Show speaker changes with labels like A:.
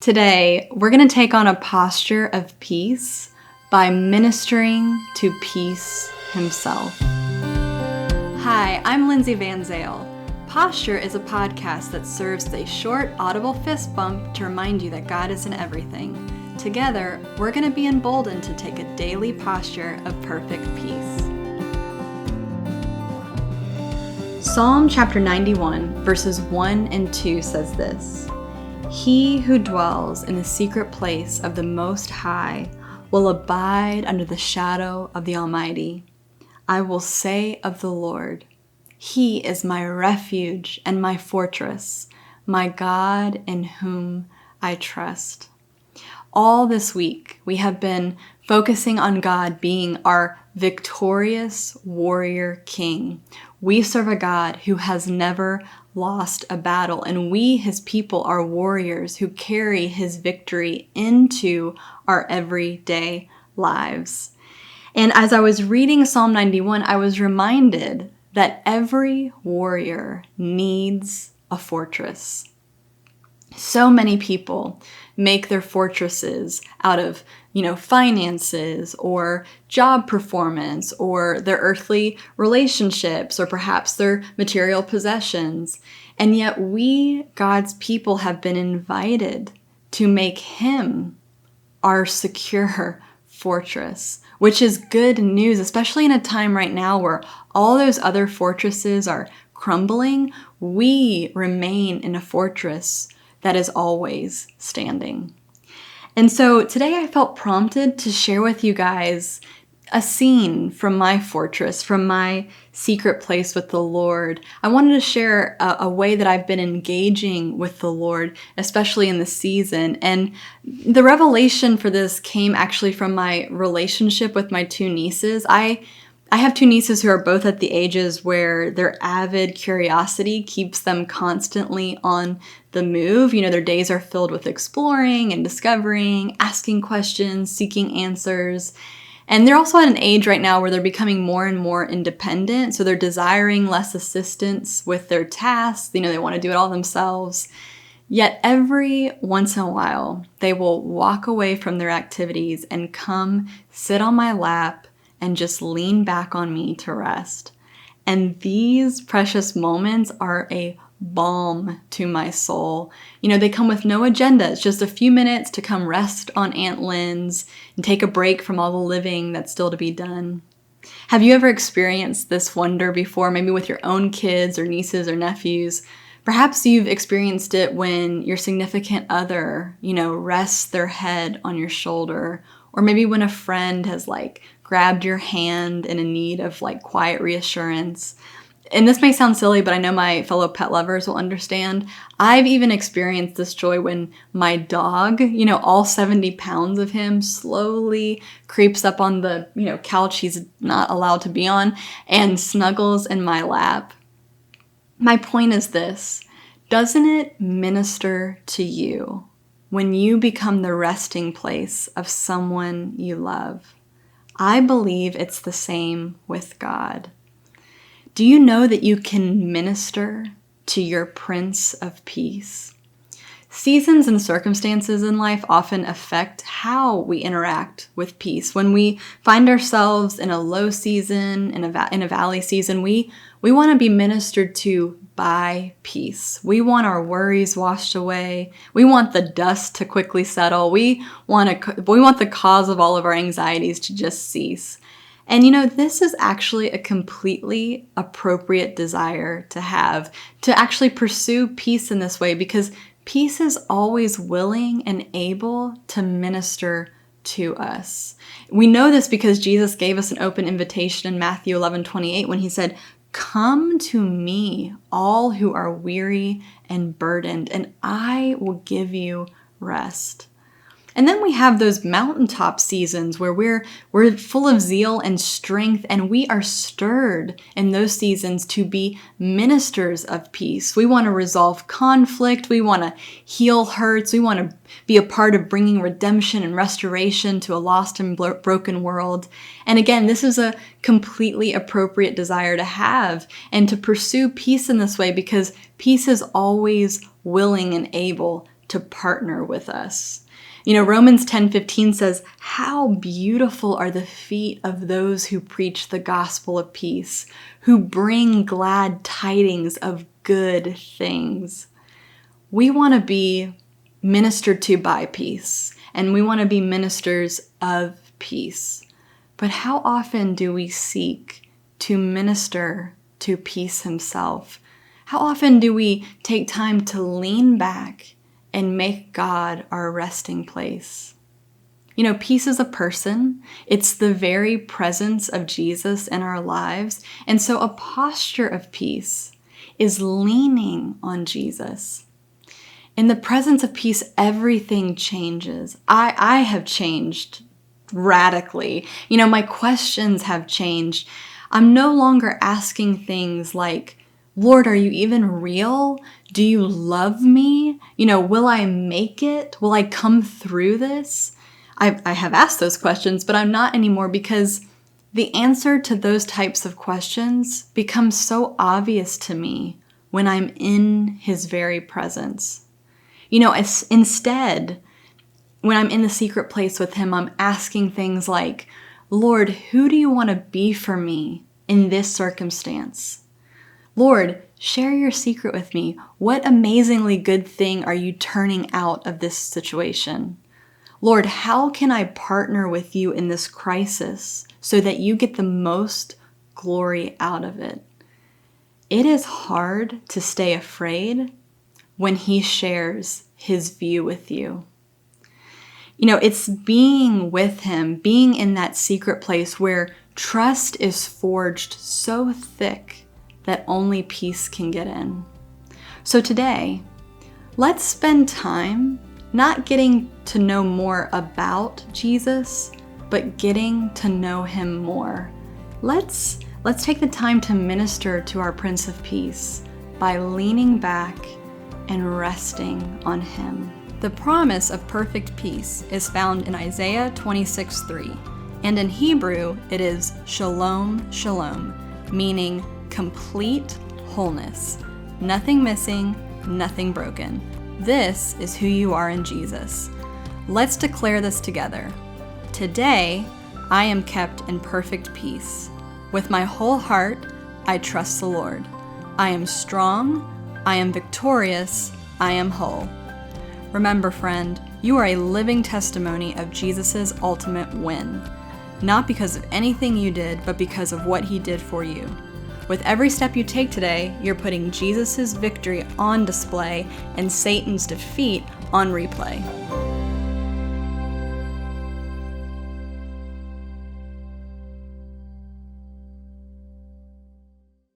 A: Today, we're going to take on a posture of peace by ministering to peace himself. Hi, I'm Lindsay van Zyl. Posture is a podcast that serves as a short, audible fist bump to remind you that God is in everything. Together, we're going to be emboldened to take a daily posture of perfect peace. Psalm chapter 91, verses 1 and 2 says this: He who dwells in the secret place of the Most High will abide under the shadow of the Almighty. I will say of the Lord, He is my refuge and my fortress, my God in whom I trust. All this week, we have been focusing on God being our victorious warrior king. We serve a God who has never lost a battle, and we, his people, are warriors who carry his victory into our everyday lives. And as I was reading Psalm 91, I was reminded that every warrior needs a fortress. So many people make their fortresses out of, finances or job performance or their earthly relationships or perhaps their material possessions. And yet we, God's people, have been invited to make him our secure fortress, which is good news, especially in a time right now where all those other fortresses are crumbling. We remain in a fortress that is always standing. And so today I felt prompted to share with you guys a scene from my fortress, from my secret place with the Lord. I wanted to share a way that I've been engaging with the Lord, especially in the season. And the revelation for this came actually from my relationship with my two nieces. I have two nieces who are both at the ages where their avid curiosity keeps them constantly on the move. Their days are filled with exploring and discovering, asking questions, seeking answers. And they're also at an age right now where they're becoming more and more independent. So they're desiring less assistance with their tasks. They want to do it all themselves. Yet every once in a while, they will walk away from their activities and come sit on my lap and just lean back on me to rest. And these precious moments are a balm to my soul. They come with no agenda. It's just a few minutes to come rest on Aunt Lynn's and take a break from all the living that's still to be done. Have you ever experienced this wonder before, maybe with your own kids or nieces or nephews? Perhaps you've experienced it when your significant other, rests their head on your shoulder, or maybe when a friend has grabbed your hand in a need of quiet reassurance. And this may sound silly, but I know my fellow pet lovers will understand. I've even experienced this joy when my dog, all 70 pounds of him, slowly creeps up on the, couch he's not allowed to be on and snuggles in my lap. My point is this: doesn't it minister to you when you become the resting place of someone you love? I believe it's the same with God. Do you know that you can minister to your Prince of Peace? Seasons and circumstances in life often affect how we interact with peace. When we find ourselves in a low season, in a valley season, we want to be ministered to by peace. We want our worries washed away. We want the dust to quickly settle. We want the cause of all of our anxieties to just cease. And this is actually a completely appropriate desire to have, to actually pursue peace in this way, because peace is always willing and able to minister to us. We know this because Jesus gave us an open invitation in Matthew 11:28 when he said, "Come to me, all who are weary and burdened, and I will give you rest." And then we have those mountaintop seasons where we're full of zeal and strength, and we are stirred in those seasons to be ministers of peace. We want to resolve conflict. We want to heal hurts. We want to be a part of bringing redemption and restoration to a lost and broken world. And again, this is a completely appropriate desire to have and to pursue peace in this way, because peace is always willing and able to partner with us. Romans 10:15 says, "How beautiful are the feet of those who preach the gospel of peace, who bring glad tidings of good things." We want to be ministered to by peace, and we want to be ministers of peace. But how often do we seek to minister to peace himself? How often do we take time to lean back and make God our resting place? Peace is a person. It's the very presence of Jesus in our lives. And so a posture of peace is leaning on Jesus. In the presence of peace, everything changes. I have changed radically. My questions have changed. I'm no longer asking things like, "Lord, are you even real? Do you love me? Will I make it? Will I come through this?" I have asked those questions, but I'm not anymore, because the answer to those types of questions becomes so obvious to me when I'm in his very presence. Instead, when I'm in the secret place with him, I'm asking things like, "Lord, who do you want to be for me in this circumstance? Lord, share your secret with me. What amazingly good thing are you turning out of this situation? Lord, how can I partner with you in this crisis so that you get the most glory out of it?" It is hard to stay afraid when he shares his view with you. It's being with him, being in that secret place where trust is forged so thick that only peace can get in. So today, let's spend time not getting to know more about Jesus, but getting to know him more. Let's take the time to minister to our Prince of Peace by leaning back and resting on him. The promise of perfect peace is found in Isaiah 26:3, and in Hebrew it is shalom, shalom, meaning complete wholeness, nothing missing, nothing broken. This is who you are in Jesus. Let's declare this together. Today, I am kept in perfect peace. With my whole heart, I trust the Lord. I am strong, I am victorious, I am whole. Remember, friend, you are a living testimony of Jesus' ultimate win. Not because of anything you did, but because of what he did for you. With every step you take today, you're putting Jesus' victory on display and Satan's defeat on replay.